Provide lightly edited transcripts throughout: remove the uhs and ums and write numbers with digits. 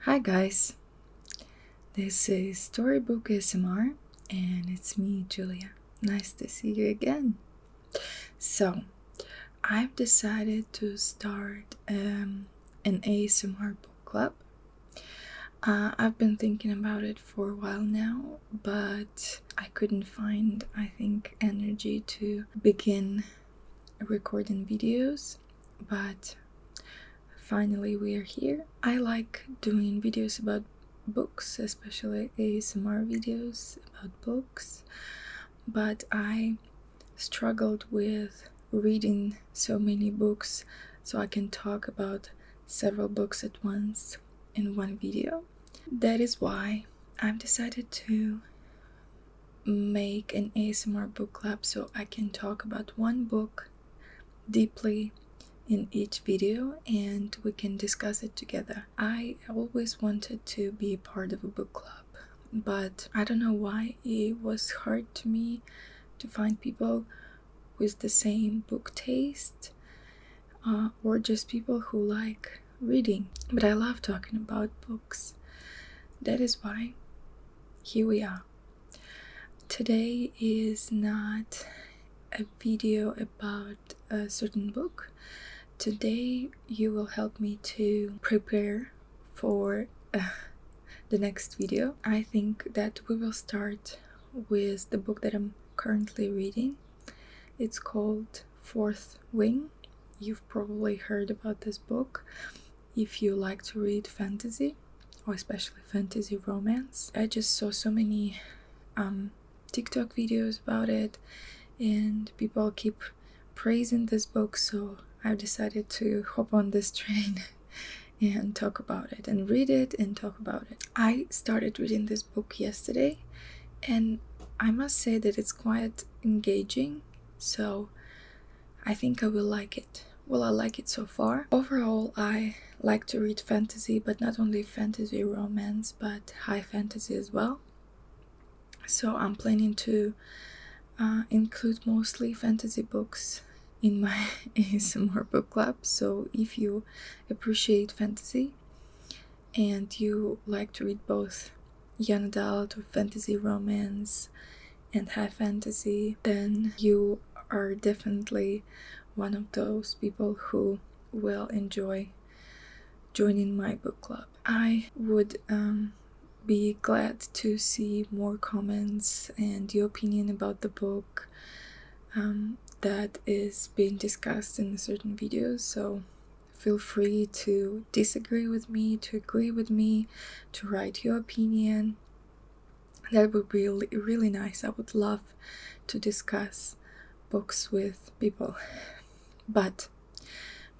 Hi guys, this is Storybook ASMR and it's me, Julia. Nice to see you again. So, I've decided to start an ASMR book club. I've been thinking about it for a while now, but I couldn't find, energy to begin recording videos, but finally we are here. I like doing videos about books, especially ASMR videos about books, but I struggled with reading so many books so I can talk about several books at once in one video. That is why I've decided to make an ASMR book club so I can talk about one book deeply in each video and we can discuss it together. I always wanted to be a part of a book club, but I don't know why it was hard to me to find people with the same book taste or just people who like reading. But I love talking about books. That is why here we are. Today is not a video about a certain book. Today you will help me to prepare for the next video. I think that we will start with the book that I'm currently reading. It's called Fourth Wing. You've probably heard about this book if you like to read fantasy, or especially fantasy romance. I just saw so many TikTok videos about it and people keep praising this book, so I've decided to hop on this train and talk about it and read it and talk about it. I started reading this book yesterday and I must say that it's quite engaging, so I think I will like it. Well, I like it so far. Overall, I like to read fantasy, but not only fantasy romance, but high fantasy as well. So I'm planning to include mostly fantasy books in my ASMR book club. So if you appreciate fantasy and you like to read both young adult or fantasy romance and high fantasy, then you are definitely one of those people who will enjoy joining my book club. I would be glad to see more comments and your opinion about the book that is being discussed in certain videos, so feel free to disagree with me, to agree with me, to write your opinion. That would be really, really nice. I would love to discuss books with people. But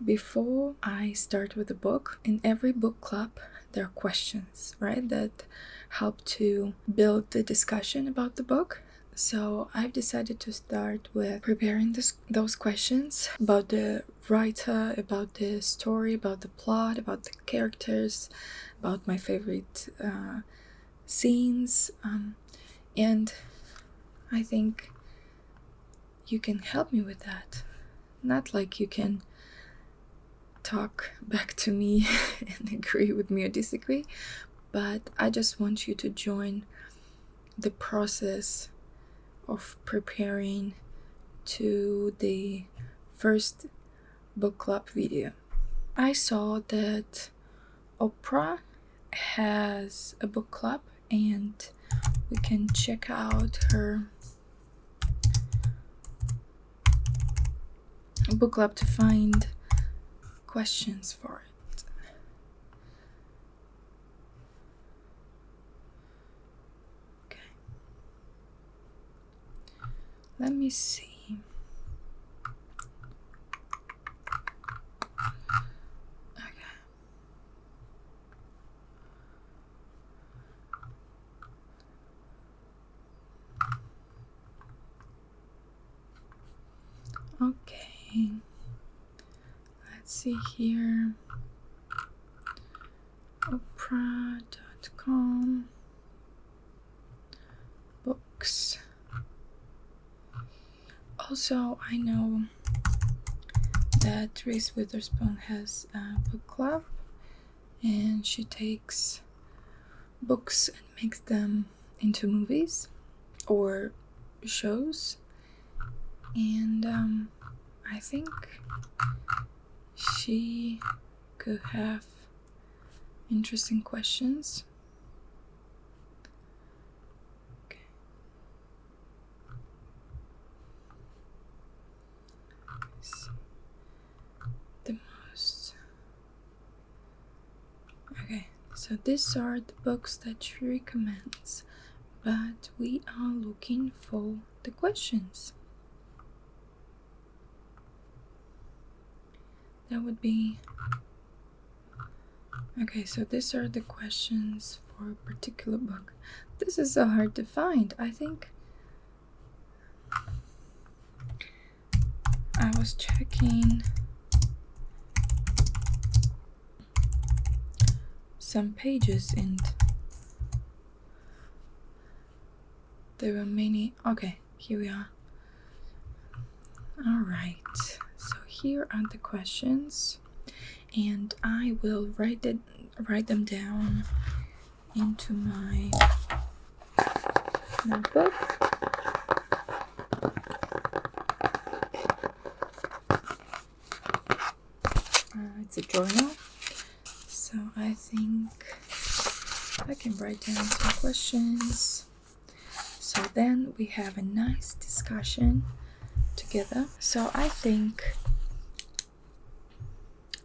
before I start with the book, in every book club there are questions, right, that help to build the discussion about the book. So I've decided to start with preparing those questions about the writer, about the story, about the plot, about the characters, about my favorite scenes, and I think you can help me with that. Not like you can talk back to me and agree with me or disagree, but I just want you to join the process of preparing to the first book club video. I saw that Oprah has a book club and we can check out her book club to find questions for it. Okay. Let me see. Okay. Let's see here. Oprah.com books. Also, I know that Reese Witherspoon has a book club, and she takes books and makes them into movies or shows. And I think she could have interesting questions. Okay. The most. Okay, so these are the books that she recommends, but we are looking for the questions. That would be. Okay, so these are the questions for a particular book. This is so hard to find. I think I was checking some pages and there were many. Okay, here we are. Alright, so here are the questions, and I will write them down into my notebook. It's a journal, so I think I can write down some questions. So then we have a nice discussion together. So I think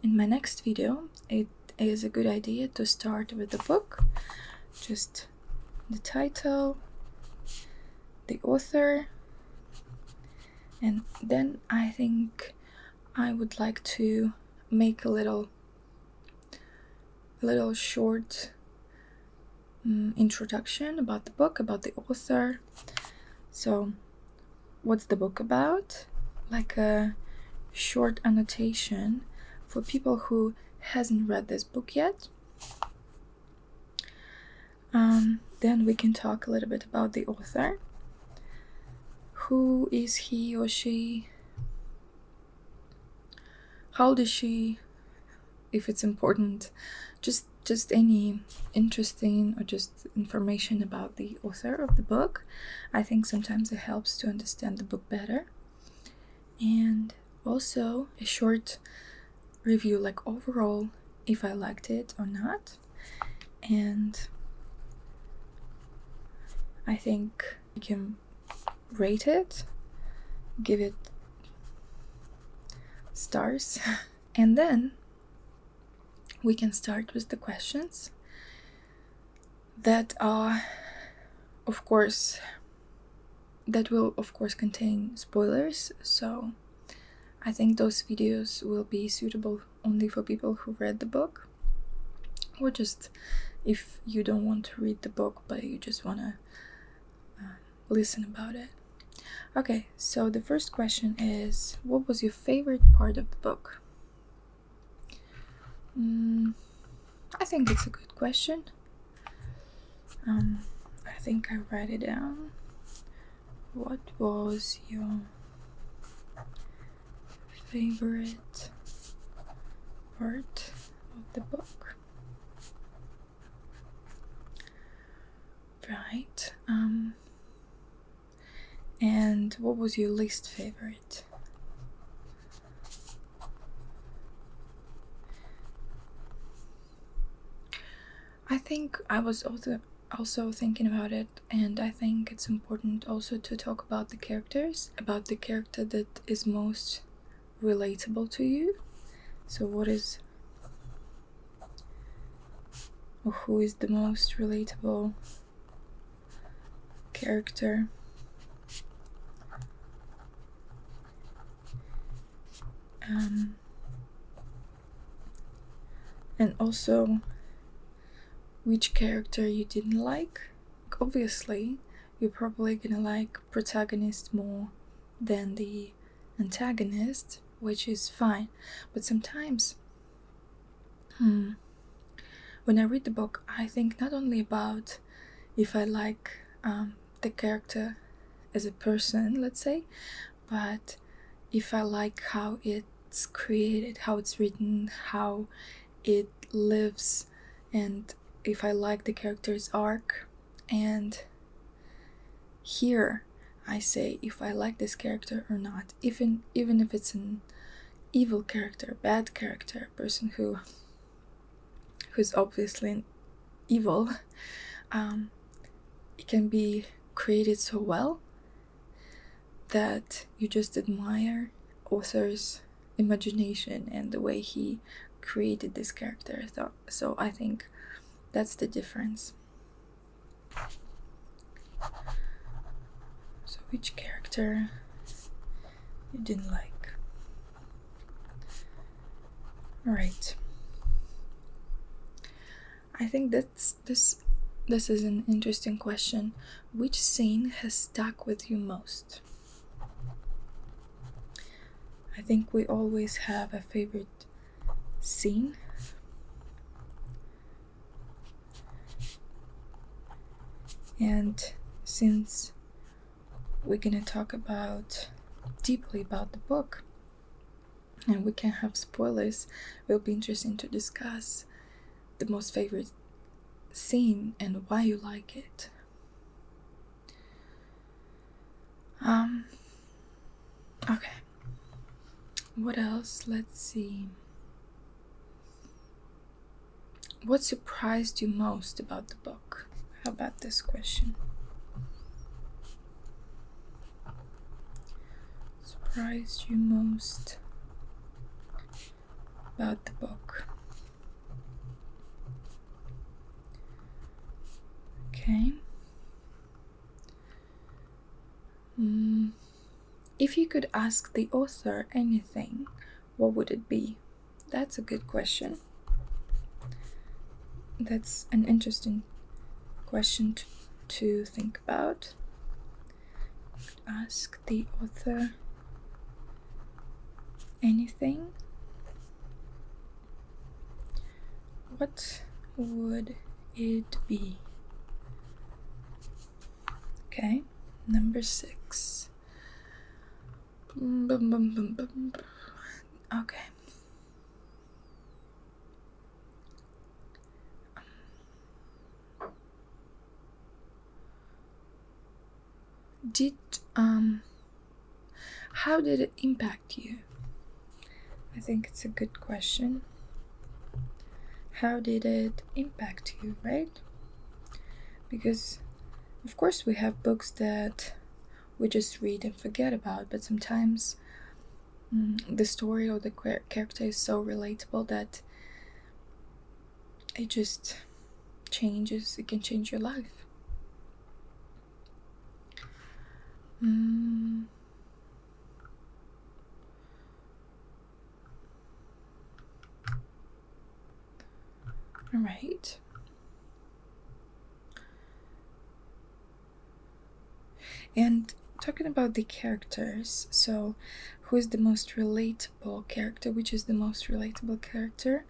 in my next video it is a good idea to start with the book, just the title, the author, and then I think I would like to make a little short introduction about the book, about the author. So what's the book about? Like a short annotation for people who hasn't read this book yet. Then we can talk a little bit about the author. Who is he or she? How old is she? If it's important, just any interesting or just information about the author of the book. I think sometimes it helps to understand the book better. And also a short review, like overall, if I liked it or not. And I think you can rate it, give it stars, and then we can start with the questions that are, of course, that will of course contain spoilers, so I think those videos will be suitable only for people who read the book, or just if you don't want to read the book but you just want to listen about it. Okay, so the first question is, what was your favorite part of the book? I think it's a good question. I think I write it down. What was your favorite part of the book? Right. And what was your least favorite? I think I was also thinking about it, and I think it's important also to talk about the characters, about the character that is most relatable to you. So what is, or who is the most relatable character? And also which character you didn't like. Obviously, you're probably gonna like protagonist more than the antagonist, which is fine. But sometimes, when I read the book, I think not only about if I like the character as a person, let's say, but if I like how it's created, how it's written, how it lives and if I like the character's arc. And here I say if I like this character or not, even if it's an evil character, bad character, person who's obviously evil. It can be created so well that you just admire author's imagination and the way he created this character. So I think that's the difference. So which character you didn't like? Alright. I think this is an interesting question. Which scene has stuck with you most? I think we always have a favorite scene. And since we're gonna talk deeply about the book, and we can have spoilers, it will be interesting to discuss the most favorite scene and why you like it. Okay. What else? Let's see. What surprised you most about the book? How about this question? Surprised you most about the book? Okay. If you could ask the author anything, what would it be? That's a good question. That's an interesting question to think about. Ask the author anything. What would it be? Okay, number 6. Okay. How did it impact you? I think it's a good question. How did it impact you, right? Because of course we have books that we just read and forget about, but sometimes the story or the character is so relatable that it just changes. It can change your life. All right. And talking about the characters, so who is the most relatable character? Which is the most relatable character?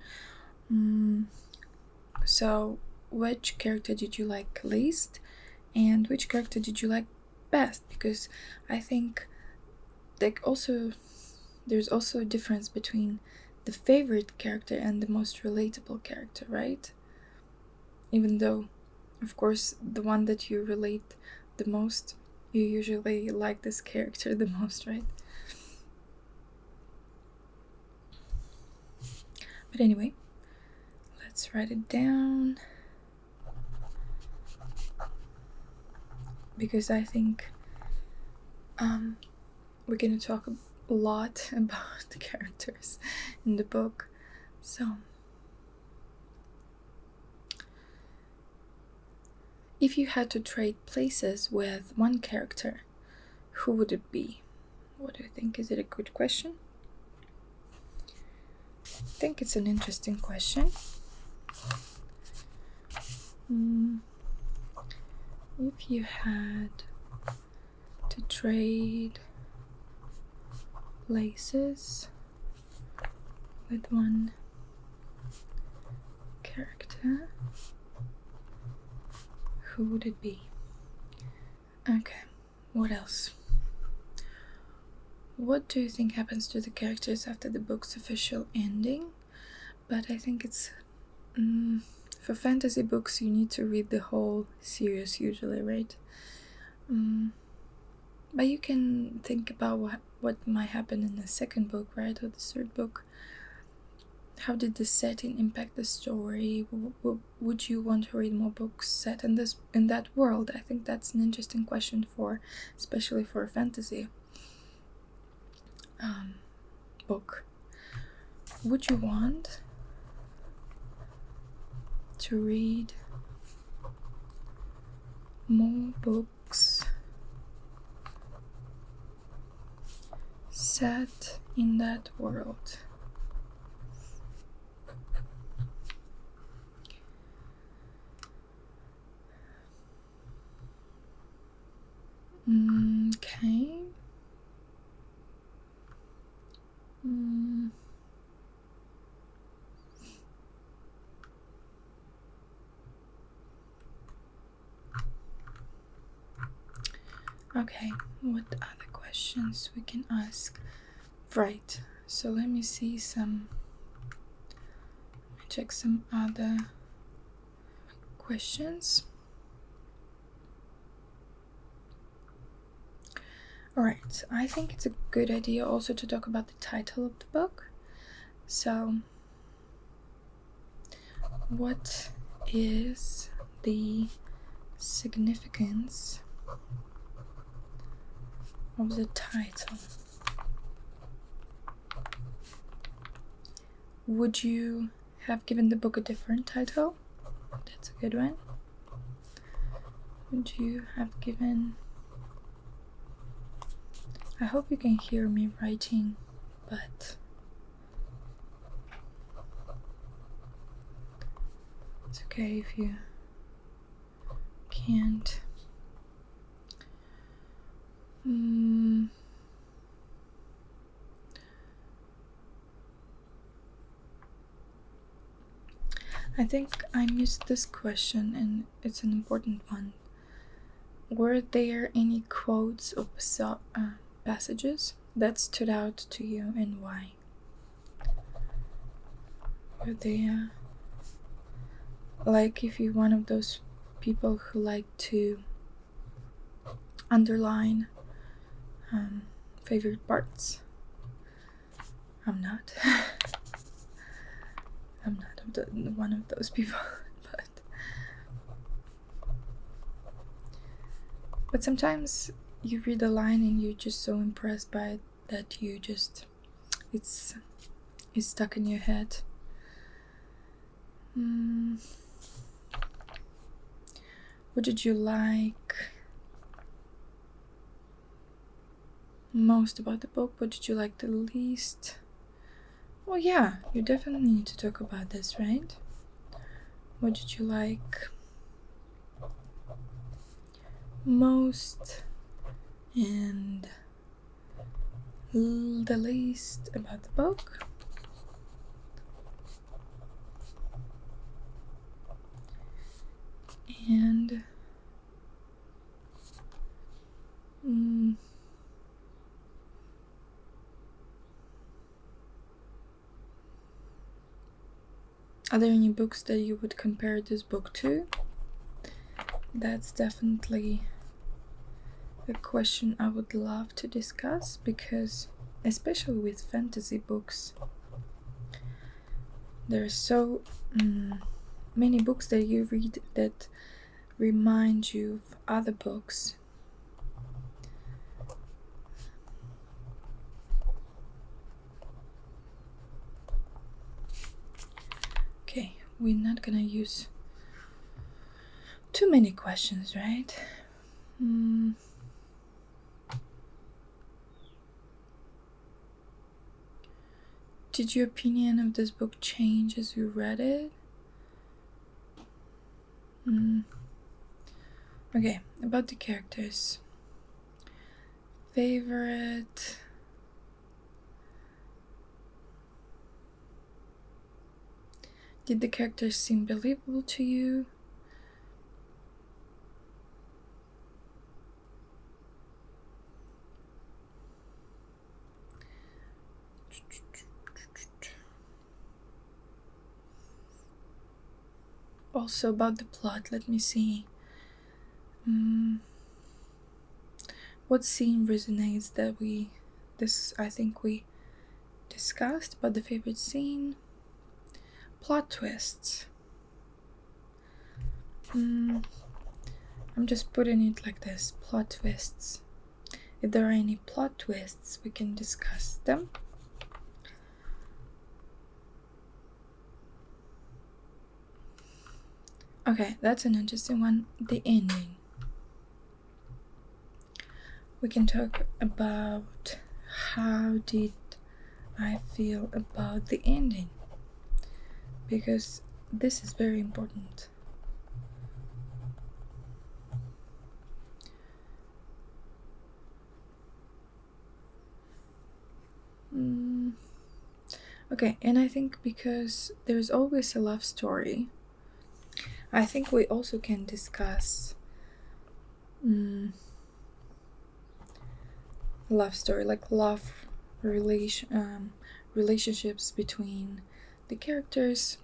So which character did you like least, and which character did you like best? Because I think there's also a difference between the favorite character and the most relatable character, right? Even though, of course, the one that you relate the most, you usually like this character the most, right? But anyway, let's write it down, because I think we're gonna talk a lot about the characters in the book. So if you had to trade places with one character, who would it be? What do you think? Is it a good question? I think it's an interesting question. If you had to trade places with one character, who would it be? Okay, what else? What do you think happens to the characters after the book's official ending? But I think it's for fantasy books, you need to read the whole series usually, right? But you can think about what might happen in the second book, right, or the third book. How did the setting impact the story? Would you want to read more books set in that world? I think that's an interesting question especially for a fantasy book. Would you want to read more books set in that world? Okay. Okay, what other questions we can ask? Right, so let me check some other questions. Alright, I think it's a good idea also to talk about the title of the book. So, what is the significance of the title? Would you have given the book a different title? That's a good one. Would you have given... I hope you can hear me writing, but it's okay if you can't. I think I missed this question, and it's an important one. Were there any quotes or passages that stood out to you, and why? Were there, like, if you're one of those people who like to underline favorite parts? I'm not. I'm not one of those people, but sometimes you read a line and you're just so impressed by it that it's stuck in your head. What did you like most about the book? What did you like the least? Well, yeah, you definitely need to talk about this, right? What did you like most and the least about the book? And are there any books that you would compare this book to? That's definitely a question I would love to discuss, because especially with fantasy books, there are so many books that you read that remind you of other books. Okay, we're not gonna use too many questions, right? Did your opinion of this book change as you read it? Okay, about the characters. Favorite... Did the characters seem believable to you? also about the plot. Let me see. What scene resonates that I think we discussed about the favorite scene. Plot twists. I'm just putting it like this, plot twists. If there are any plot twists, we can discuss them. Okay, that's an interesting one. The ending. We can talk about how did I feel about the ending, because this is very important. Okay, and I think because there's always a love story, I think we also can discuss love story, like relationships between the characters.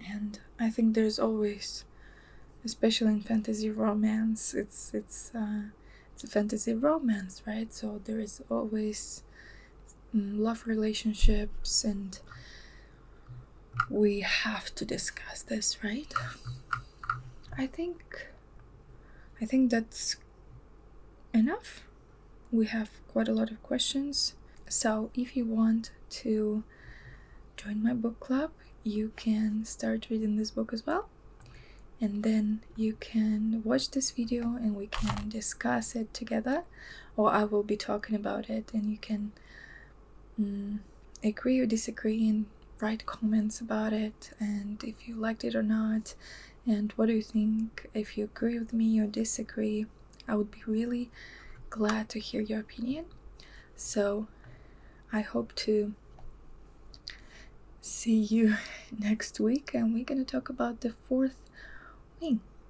And I think there's always, especially in fantasy romance, it's a fantasy romance, right? So there is always love relationships, and we have to discuss this, right? I think that's enough. We have quite a lot of questions. So if you want to join my book club, you can start reading this book as well. And then you can watch this video and we can discuss it together, or I will be talking about it and you can agree or disagree and write comments about it, and if you liked it or not, and what do you think. If you agree with me or disagree, I would be really glad to hear your opinion. So I hope to see you next week, and we're gonna talk about the fourth wing.